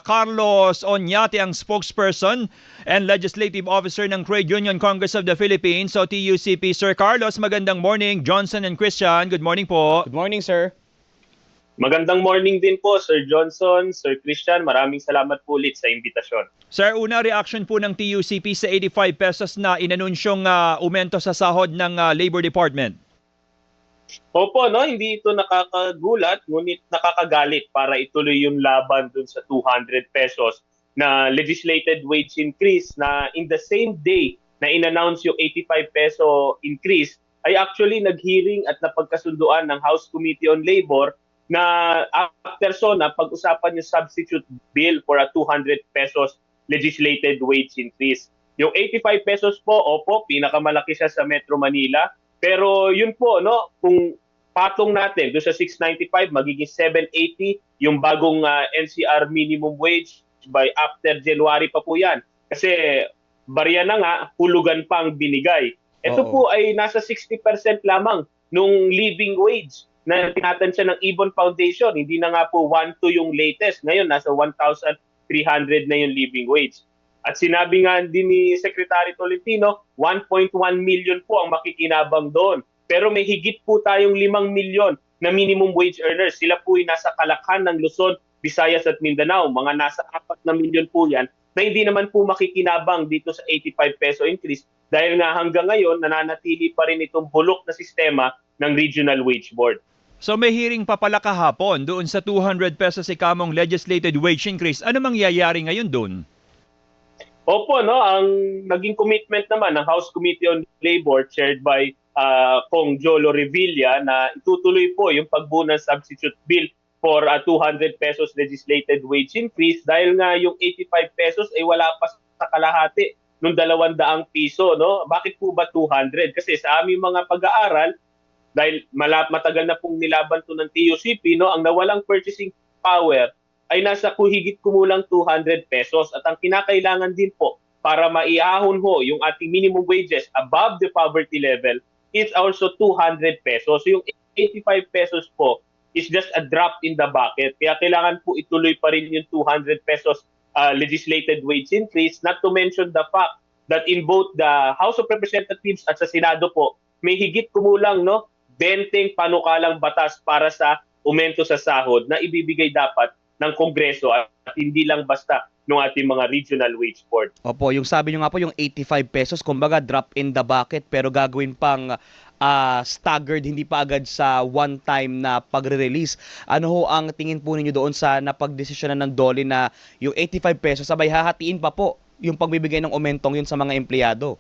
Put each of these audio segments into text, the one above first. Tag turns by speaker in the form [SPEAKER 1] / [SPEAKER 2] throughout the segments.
[SPEAKER 1] Carlos Oñate, ang spokesperson and legislative officer ng Trade Union Congress of the Philippines, so TUCP. Sir Carlos, magandang morning. Johnson and Christian, good morning po.
[SPEAKER 2] Good morning, sir.
[SPEAKER 3] Magandang morning din po, Sir Johnson, Sir Christian. Maraming salamat po ulit sa imbitasyon.
[SPEAKER 1] Sir, una reaction po ng TUCP sa 85 pesos na inanunsyong aumento sa sahod ng Labor Department.
[SPEAKER 3] Opo, no, hindi ito nakakagulat, ngunit nakakagalit para ituloy yung laban dun sa 200 pesos na legislated wage increase na in the same day na in-announce yung 85 peso increase ay actually nag-hearing at napagkasunduan ng House Committee on Labor na after so na pag-usapan yung substitute bill for a 200 pesos legislated wage increase. Yung 85 pesos po, opo, pinakamalaki siya sa Metro Manila. Pero yun po, no, kung patong natin doon sa 695, magiging 780 yung bagong NCR minimum wage by after January pa po yan. Kasi barya na nga, hulugan pang binigay. Ito po ay nasa 60% lamang nung living wage na tinatansya ng Ibon Foundation. Hindi na nga po 1-2 yung latest. Ngayon, nasa 1,300 na yung living wage. At sinabi nga din ni Secretary Tolentino, 1.1 million po ang makikinabang doon. Pero may higit po tayong 5 million na minimum wage earners. Sila po ay nasa kalakhan ng Luzon, Visayas at Mindanao. Mga nasa 4 na milyon po yan na hindi naman po makikinabang dito sa 85 peso increase dahil nga hanggang ngayon nananatili pa rin itong bulok na sistema ng Regional Wage Board.
[SPEAKER 1] So may hearing pa pala kahapon doon sa 200 pesos ikamong legislated wage increase. Ano mangyayari ngayon doon?
[SPEAKER 3] Opo, no, ang naging commitment naman ng House Committee on Labor chaired by Kong Jolo Revilla na itutuloy po yung pagbuo ng substitute bill for a 200 pesos legislated wage increase dahil nga yung 85 pesos ay wala pa sa kalahati ng 200 piso, no? Bakit po ba 200? Kasi sa aming mga pag-aaral, dahil matagal na pong nilaban to ng TUCP, no, ang nawalang purchasing power ay nasa higit kumulang 200 pesos. At ang kinakailangan din po para maiahon ho yung ating minimum wages above the poverty level, it's also 200 pesos. So yung 85 pesos po is just a drop in the bucket. Kaya kailangan po ituloy pa rin yung 200 pesos legislated wage increase, not to mention the fact that in both the House of Representatives at sa Senado po, may higit kumulang, no, 20 panukalang batas para sa aumento sa sahod na ibibigay dapat ng Kongreso at hindi lang basta ng ating mga regional wage board.
[SPEAKER 2] Opo, yung sabi nyo nga po, yung 85 pesos, kumbaga drop in the bucket pero gagawin pang staggered, hindi pa agad sa one-time na pagre-release. Ano ho ang tingin po ninyo doon sa napagdesisyonan ng DOLE na yung 85 pesos sabay hahatiin pa po yung pagbibigay ng aumentong yun sa mga empleyado?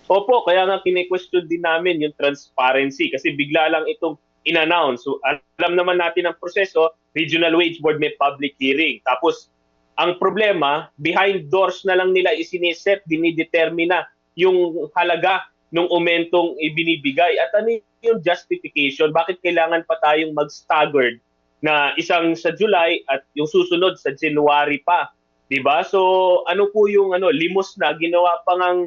[SPEAKER 3] Opo, kaya nga kine-question din namin yung transparency kasi bigla lang itong in-announce. So, alam naman natin ang proseso, Regional Wage Board may public hearing. Tapos, ang problema, behind doors na lang nila isiniset, dinidetermina yung halaga ng aumentong ibinibigay. At ano yung justification? Bakit kailangan pa tayong mag-staggered na isang sa July at yung susunod sa January pa? Diba? So, ano po yung limos na, ginawa pa ngang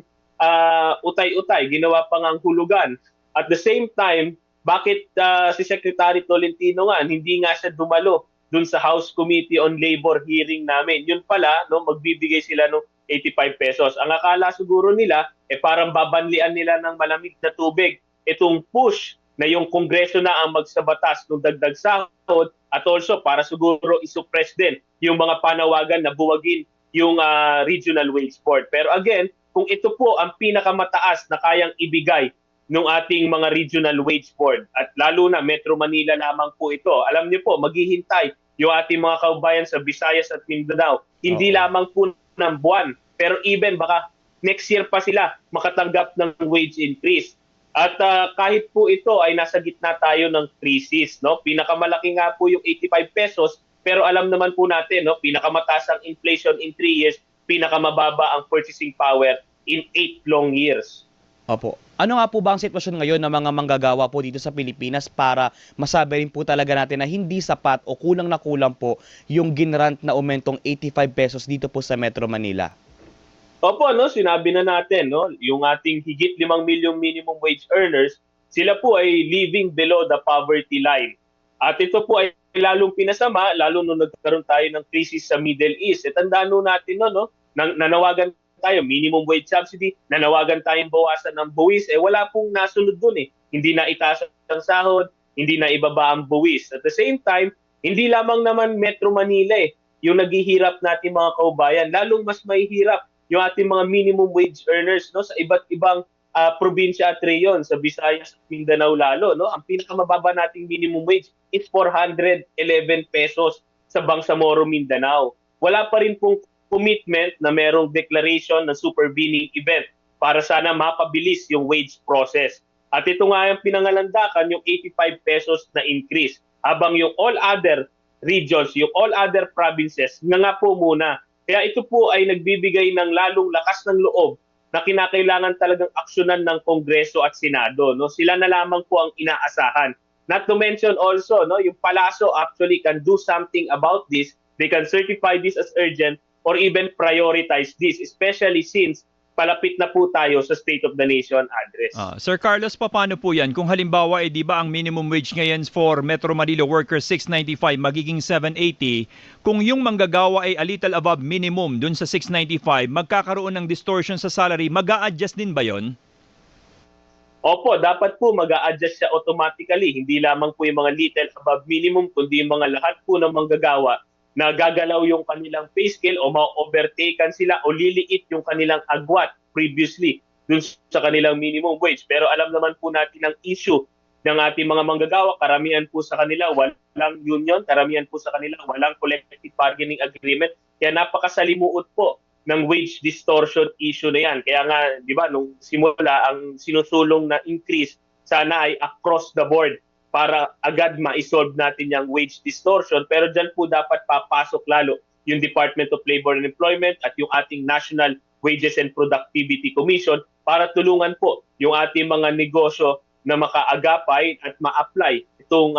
[SPEAKER 3] utay-utay, ginawa pa ngang hulugan. At the same time, bakit si Secretary Tolentino nga hindi nga siya dumalo dun sa House Committee on Labor hearing namin? Yun pala, no, magbibigay sila ng 85 pesos. Ang akala siguro nila, parang babanlian nila ng malamig na tubig itong push na yung Kongreso na ang magsabatas ng dagdag sahod at also para siguro isuppress din yung mga panawagan na buwagin yung Regional Wage Board. Pero again, kung ito po ang pinakamataas na kayang ibigay ng ating mga Regional Wage Board at lalo na Metro Manila lamang po ito, alam niyo po, maghihintay yung ating mga kaubayan sa Visayas at Mindanao. Hindi lamang po ng buwan, pero even baka next year pa sila makatanggap ng wage increase. At kahit po ito ay nasa gitna tayo ng crisis, no? Pinakamalaki nga po yung 85 pesos, pero alam naman po natin, no, pinakamataas ang inflation in 3 years, pinakamababa ang purchasing power in 8 long years.
[SPEAKER 2] Opo. Ano nga po ba ang sitwasyon ngayon ng mga manggagawa po dito sa Pilipinas para masabi rin po talaga natin na hindi sapat o kulang na kulang po yung ginrant na aumentong 85 pesos dito po sa Metro Manila?
[SPEAKER 3] Opo, no, sinabi na natin, no, yung ating higit 5 milyong minimum wage earners, sila po ay living below the poverty line. At ito po ay lalong pinasama, lalo nung nagkaroon tayo ng crisis sa Middle East. Tandaan nun natin no? Nanawagan tayo, minimum wage subsidy, nanawagan tayong bawasan ng buwis, wala pong nasunod dun eh. Hindi na itaas ang sahod, hindi na ibaba ang buwis. At the same time, hindi lamang naman Metro Manila yung naghihirap natin mga kaubayan, lalong mas mahihirap yung ating mga minimum wage earners no sa iba't ibang probinsya at reyon sa Visayas at Mindanao lalo no. Ang pinakamababa nating minimum wage is 411 pesos sa Bangsamoro, Mindanao. Wala pa rin pong commitment na merong declaration ng supervening event para sana mapabilis yung wage process. At ito nga yung pinangalandakan, yung 85 pesos na increase. Habang yung all other regions, yung all other provinces, nga po muna. Kaya ito po ay nagbibigay ng lalong lakas ng loob na kinakailangan talagang aksyonan ng Kongreso at Senado. No? Sila na lamang po ang inaasahan. Not to mention also, no, yung Palacio actually can do something about this. They can certify this as urgent or even prioritize this, especially since palapit na po tayo sa State of the Nation address.
[SPEAKER 1] Sir Carlos, paano po yan? Kung halimbawa, di ba ang minimum wage ngayon for Metro Manila workers 695 magiging 780, kung yung manggagawa ay a little above minimum dun sa 695, magkakaroon ng distortion sa salary, mag-a-adjust din ba yon?
[SPEAKER 3] Opo, dapat po mag-a-adjust siya automatically. Hindi lamang po yung mga little above minimum, kundi yung mga lahat po ng manggagawa na gagalaw yung kanilang pay scale o ma-overtaken sila o liliit yung kanilang agwat previously dun sa kanilang minimum wage. Pero alam naman po natin ang issue ng ating mga manggagawa, karamihan po sa kanila walang union, karamihan po sa kanila walang collective bargaining agreement. Kaya napakasalimuot po ng wage distortion issue na yan. Kaya nga, di ba, nung simula ang sinusulong na increase sana ay across the board para agad ma-solve natin yung wage distortion. Pero dyan po dapat papasok lalo yung Department of Labor and Employment at yung ating National Wages and Productivity Commission para tulungan po yung ating mga negosyo na makaagapay at ma-apply itong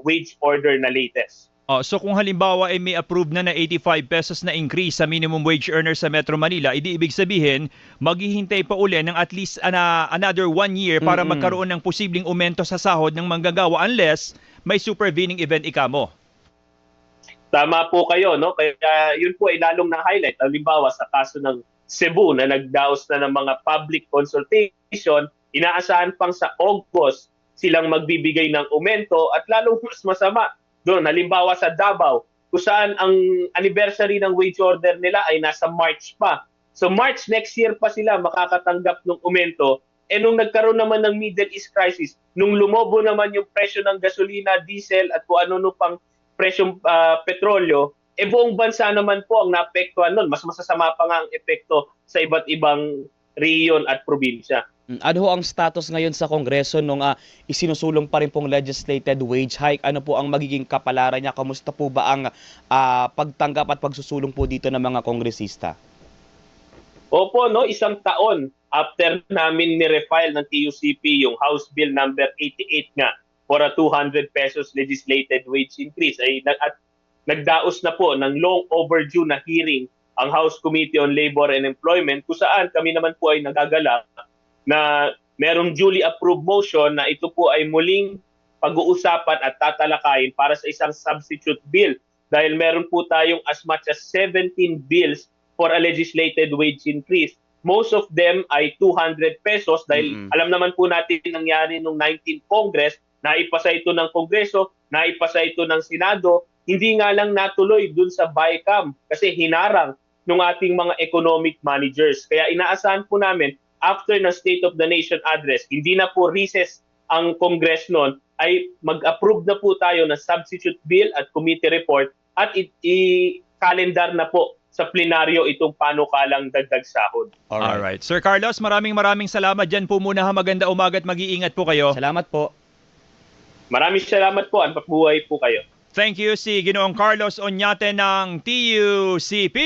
[SPEAKER 3] wage order na latest.
[SPEAKER 1] So kung halimbawa ay may approved na 85 pesos na increase sa minimum wage earner sa Metro Manila, ibig sabihin, maghihintay pa uli ng at least another 1 year para magkaroon ng posibleng aumento sa sahod ng manggagawa unless may supervening event ikamo.
[SPEAKER 3] Tama po kayo, no? Kaya yun po ay lalong na-highlight. Halimbawa sa kaso ng Cebu na nagdaos na ng mga public consultation, inaasahan pang sa August silang magbibigay ng aumento at lalong mas masama doon, halimbawa sa Davao, kung saan ang anniversary ng wage order nila ay nasa March pa. So March next year pa sila makakatanggap ng aumento. Nung nagkaroon naman ng Middle East crisis, nung lumobo naman yung presyo ng gasolina, diesel at kung ano pang presyong petrolyo, buong bansa naman po ang naapektuhan nun. Mas masasama pa nga ang epekto sa iba't ibang rehiyon at probinsya.
[SPEAKER 2] Ano ho ang status ngayon sa Kongreso nung isinusulong pa rin pong legislated wage hike? Ano po ang magiging kapalaran niya? Kamusta po ba ang pagtanggap at pagsusulong po dito ng mga kongresista?
[SPEAKER 3] Opo, no, isang taon after namin ni-refile ng TUCP yung House Bill number 88 nga for a 200 pesos legislated wage increase ay nagdaos na po ng long overdue na hearing ang House Committee on Labor and Employment kung saan kami naman po ay nagagalak na merong duly approved motion na ito po ay muling pag-uusapan at tatalakayin para sa isang substitute bill dahil meron po tayong as much as 17 bills for a legislated wage increase. Most of them ay 200 pesos dahil alam naman po natin nangyari nung 19th Congress, naipasa ito ng Kongreso, naipasa ito ng Senado, hindi nga lang natuloy dun sa BICAM kasi hinarang ng ating mga economic managers. Kaya inaasahan po namin after na State of the Nation address, hindi na po recess ang Congress noon, ay mag-approve na po tayo ng substitute bill at committee report at i-calendar na po sa plenaryo itong panukalang dagdag sahod.
[SPEAKER 1] Alright. Sir Carlos, maraming salamat dyan po muna. Maganda umaga at mag-iingat po kayo.
[SPEAKER 2] Salamat po.
[SPEAKER 3] Maraming salamat po. Ang pabuhay po kayo.
[SPEAKER 1] Thank you si Ginoong Carlos Oñate ng TUCP.